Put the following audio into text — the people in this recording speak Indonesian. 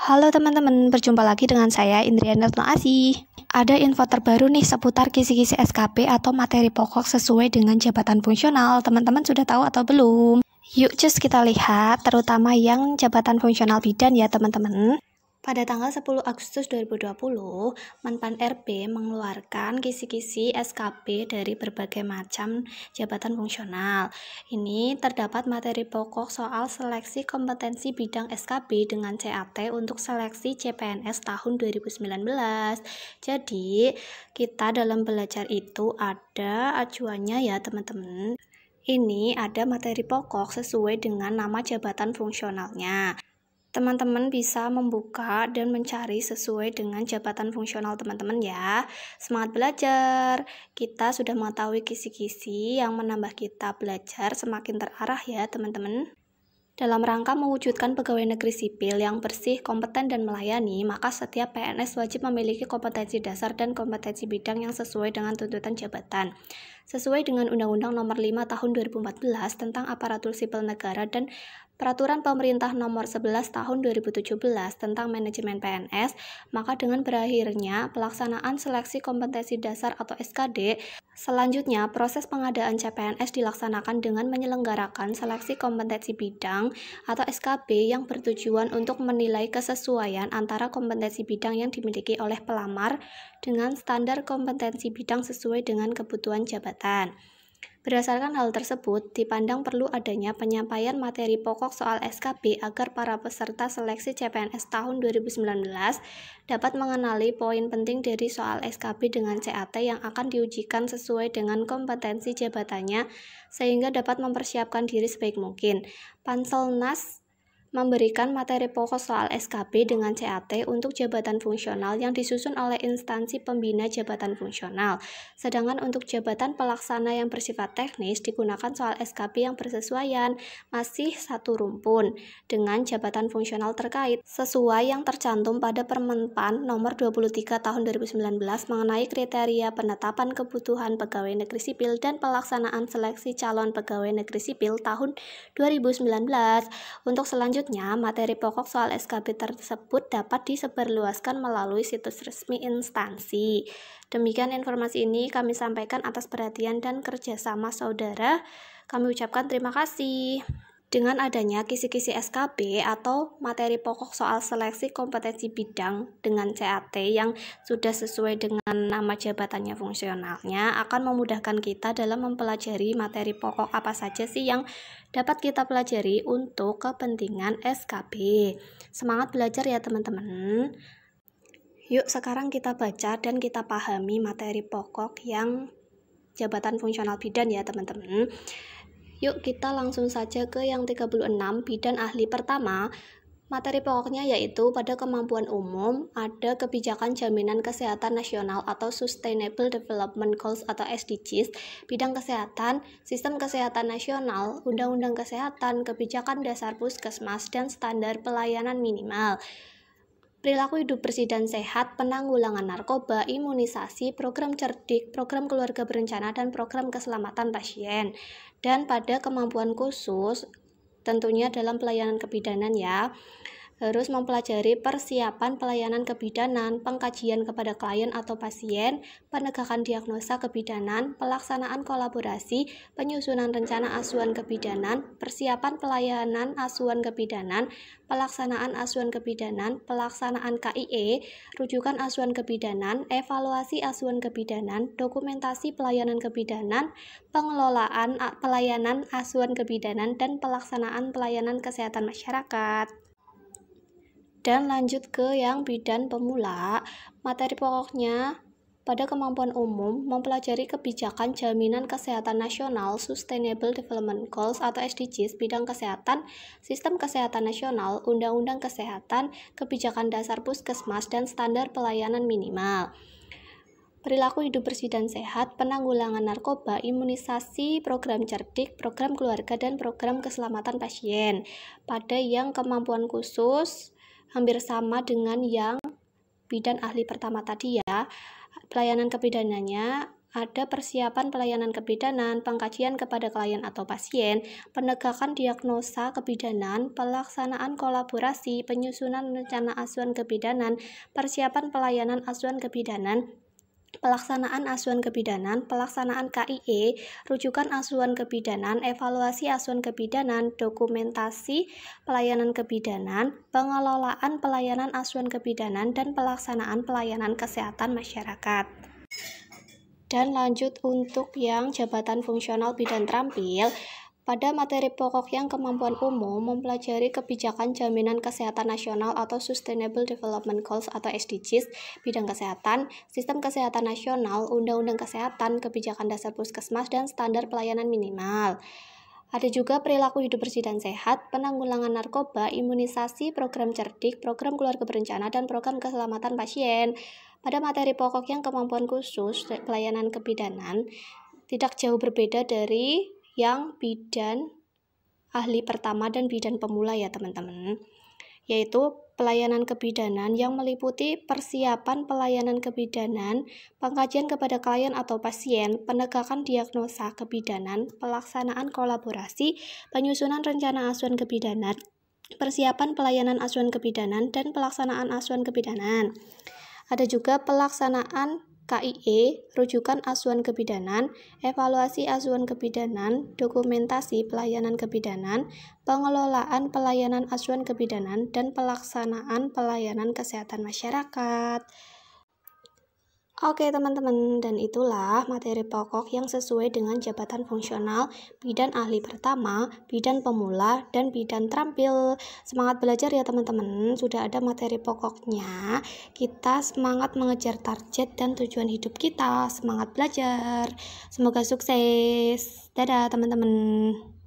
Halo teman-teman, berjumpa lagi dengan saya Indriana Asih. Ada info terbaru nih seputar kisi-kisi SKP atau materi pokok sesuai dengan jabatan fungsional. Teman-teman sudah tahu atau belum? Yuk cus kita lihat, terutama yang jabatan fungsional bidan ya teman-teman. Pada tanggal 10 Agustus 2020, Menpan RB mengeluarkan kisi-kisi SKP dari berbagai macam jabatan fungsional. Ini terdapat materi pokok soal seleksi kompetensi bidang SKB dengan CAT untuk seleksi CPNS tahun 2019. Jadi, kita dalam belajar itu ada acuannya ya teman-teman. Ini ada materi pokok sesuai dengan nama jabatan fungsionalnya. Teman-teman bisa membuka dan mencari sesuai dengan jabatan fungsional teman-teman ya. Semangat belajar. Kita sudah mengetahui kisi-kisi yang menambah kita belajar semakin terarah ya teman-teman. Dalam rangka mewujudkan pegawai negeri sipil yang bersih, kompeten, dan melayani, maka setiap PNS wajib memiliki kompetensi dasar dan kompetensi bidang yang sesuai dengan tuntutan jabatan. Sesuai dengan Undang-Undang Nomor 5 Tahun 2014 tentang Aparatur Sipil Negara dan Peraturan Pemerintah Nomor 11 Tahun 2017 tentang Manajemen PNS, maka dengan berakhirnya pelaksanaan seleksi kompetensi dasar atau SKD, selanjutnya proses pengadaan CPNS dilaksanakan dengan menyelenggarakan seleksi kompetensi bidang atau SKB yang bertujuan untuk menilai kesesuaian antara kompetensi bidang yang dimiliki oleh pelamar dengan standar kompetensi bidang sesuai dengan kebutuhan jabatan. Berdasarkan hal tersebut, dipandang perlu adanya penyampaian materi pokok soal SKB agar para peserta seleksi CPNS tahun 2019 dapat mengenali poin penting dari soal SKB dengan CAT yang akan diujikan sesuai dengan kompetensi jabatannya sehingga dapat mempersiapkan diri sebaik mungkin. Panselnas memberikan materi pokok soal SKB dengan CAT untuk jabatan fungsional yang disusun oleh instansi pembina jabatan fungsional. Sedangkan untuk jabatan pelaksana yang bersifat teknis digunakan soal SKB yang bersesuaian, masih satu rumpun dengan jabatan fungsional terkait sesuai yang tercantum pada Permenpan Nomor 23 Tahun 2019 mengenai kriteria penetapan kebutuhan pegawai negeri sipil dan pelaksanaan seleksi calon pegawai negeri sipil tahun 2019. Untuk selanjutnya, materi pokok soal SKB tersebut dapat disebarluaskan melalui situs resmi instansi. Demikian informasi ini kami sampaikan atas perhatian dan kerjasama saudara. Kami ucapkan terima kasih. Dengan adanya kisi-kisi SKB atau materi pokok soal seleksi kompetensi bidang dengan CAT yang sudah sesuai dengan nama jabatannya fungsionalnya akan memudahkan kita dalam mempelajari materi pokok apa saja sih yang dapat kita pelajari untuk kepentingan SKB. Semangat belajar ya teman-teman. Yuk sekarang kita baca dan kita pahami materi pokok yang jabatan fungsional bidan ya teman-teman. Yuk kita langsung saja ke yang 36, bidan ahli pertama. Materi pokoknya yaitu pada kemampuan umum, ada kebijakan jaminan kesehatan nasional atau Sustainable Development Goals atau SDGs, bidang kesehatan, sistem kesehatan nasional, undang-undang kesehatan, kebijakan dasar puskesmas, dan standar pelayanan minimal. Perilaku hidup bersih dan sehat, penanggulangan narkoba, imunisasi, program cerdik, program keluarga berencana, dan program keselamatan pasien. Dan pada kemampuan khusus, tentunya dalam pelayanan kebidanan ya, harus mempelajari persiapan pelayanan kebidanan, pengkajian kepada klien atau pasien, penegakan diagnosa kebidanan, pelaksanaan kolaborasi, penyusunan rencana asuhan kebidanan, persiapan pelayanan asuhan kebidanan, pelaksanaan asuhan kebidanan, pelaksanaan KIE, rujukan asuhan kebidanan, evaluasi asuhan kebidanan, dokumentasi pelayanan kebidanan, pengelolaan pelayanan asuhan kebidanan, dan pelaksanaan pelayanan kesehatan masyarakat. Dan lanjut ke yang bidan pemula, materi pokoknya pada kemampuan umum mempelajari kebijakan jaminan kesehatan nasional Sustainable Development Goals atau SDGs, bidang kesehatan, sistem kesehatan nasional, undang-undang kesehatan, kebijakan dasar puskesmas, dan standar pelayanan minimal. Perilaku hidup bersih dan sehat, penanggulangan narkoba, imunisasi, program cerdik, program keluarga, dan program keselamatan pasien. Pada yang kemampuan khusus, hampir sama dengan yang bidan ahli pertama tadi ya. Pelayanan kebidanannya Ada persiapan pelayanan kebidanan, pengkajian kepada klien atau pasien, penegakan diagnosa kebidanan, pelaksanaan kolaborasi, penyusunan rencana asuhan kebidanan, persiapan pelayanan asuhan kebidanan, pelaksanaan asuhan kebidanan, pelaksanaan KIE, rujukan asuhan kebidanan, evaluasi asuhan kebidanan, dokumentasi pelayanan kebidanan, pengelolaan pelayanan asuhan kebidanan, dan pelaksanaan pelayanan kesehatan masyarakat. Dan lanjut untuk yang jabatan fungsional bidan terampil, pada materi pokok yang kemampuan umum mempelajari kebijakan jaminan kesehatan nasional atau Sustainable Development Goals atau SDGs, bidang kesehatan, sistem kesehatan nasional, undang-undang kesehatan, kebijakan dasar puskesmas, dan standar pelayanan minimal. Ada juga perilaku hidup bersih dan sehat, penanggulangan narkoba, imunisasi, program cerdik, program keluarga berencana, dan program keselamatan pasien. Pada materi pokok yang kemampuan khusus pelayanan kebidanan, tidak jauh berbeda dari yang bidan ahli pertama dan bidan pemula ya teman-teman, yaitu pelayanan kebidanan yang meliputi persiapan pelayanan kebidanan, pengkajian kepada klien atau pasien, penegakan diagnosa kebidanan, pelaksanaan kolaborasi, penyusunan rencana asuhan kebidanan, persiapan pelayanan asuhan kebidanan, dan pelaksanaan asuhan kebidanan. Ada juga pelaksanaan KIE, rujukan asuhan kebidanan, evaluasi asuhan kebidanan, dokumentasi pelayanan kebidanan, pengelolaan pelayanan asuhan kebidanan, dan pelaksanaan pelayanan kesehatan masyarakat. Oke teman-teman, dan itulah materi pokok yang sesuai dengan jabatan fungsional bidan ahli pertama, bidan pemula, dan bidan terampil. Semangat belajar ya teman-teman, sudah ada materi pokoknya. Kita semangat mengejar target dan tujuan hidup kita, semangat belajar. Semoga sukses. Dadah teman-teman.